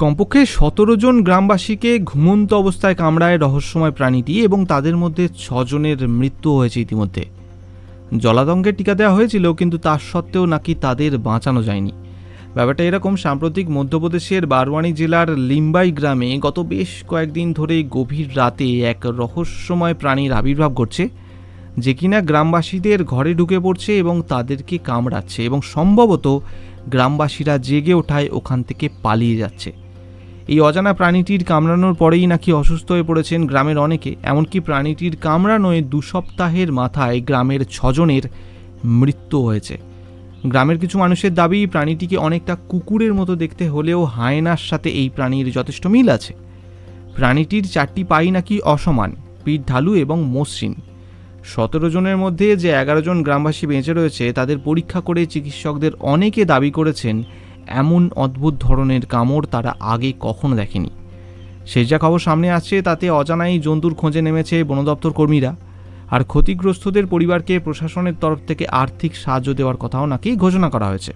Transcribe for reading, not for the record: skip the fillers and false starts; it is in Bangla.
কমপক্ষে ১৭ জন গ্রামবাসীকে ঘুমন্ত অবস্থায় কামড়ায় রহস্যময় প্রাণীটি এবং তাদের মধ্যে ৬ জনের মৃত্যু হয়েছে ইতিমধ্যে। জলাতঙ্কের টিকা দেওয়া হয়েছিল, কিন্তু তা সত্ত্বেও নাকি তাদের বাঁচানো যায়নি। ব্যাপারটা এরকম, সাম্প্রতিক মধ্যপ্রদেশের বারওয়ানি জেলার লিম্বাই গ্রামে গত বেশ কয়েকদিন ধরে গভীর রাতে এক রহস্যময় প্রাণীর আবির্ভাব ঘটছে, যে কিনা গ্রামবাসীদের ঘরে ঢুকে পড়ছে এবং তাদেরকে কামড়াচ্ছে, এবং সম্ভবত গ্রামবাসীরা জেগে ওঠায় ওখান থেকে পালিয়ে যাচ্ছে। এই অজানা প্রাণীটির কামড়ানোর পরেই নাকি অসুস্থ হয়ে পড়েছেন গ্রামের অনেকে। এমনকি প্রাণীটির কামড়ানোয় ২ সপ্তাহের মাথায় গ্রামের ৬ জনের মৃত্যু হয়েছে। গ্রামের কিছু মানুষের দাবি, প্রাণীটিকে অনেকটা কুকুরের মতো দেখতে হলেও হায়েনার সাথে এই প্রাণীর যথেষ্ট মিল আছে। প্রাণীটির ৪টি পাই নাকি অসমান, পিঠ ঢালু এবং মসৃণ। ১৭ জনের মধ্যে যে ১১ জন গ্রামবাসী বেঁচে রয়েছে তাদের পরীক্ষা করে চিকিৎসকদের অনেকে দাবি করেছেন এমন অদ্ভুত ধরনের কামড় তারা আগে কখনো দেখেনি। সেই যা খবর সামনে আসছে তাতে অজানাই জন্তুর খোঁজে নেমেছে বন দপ্তর কর্মীরা, আর ক্ষতিগ্রস্তদের পরিবারকে প্রশাসনের তরফ থেকে আর্থিক সাহায্য দেওয়ার কথাও নাকি ঘোষণা করা হয়েছে।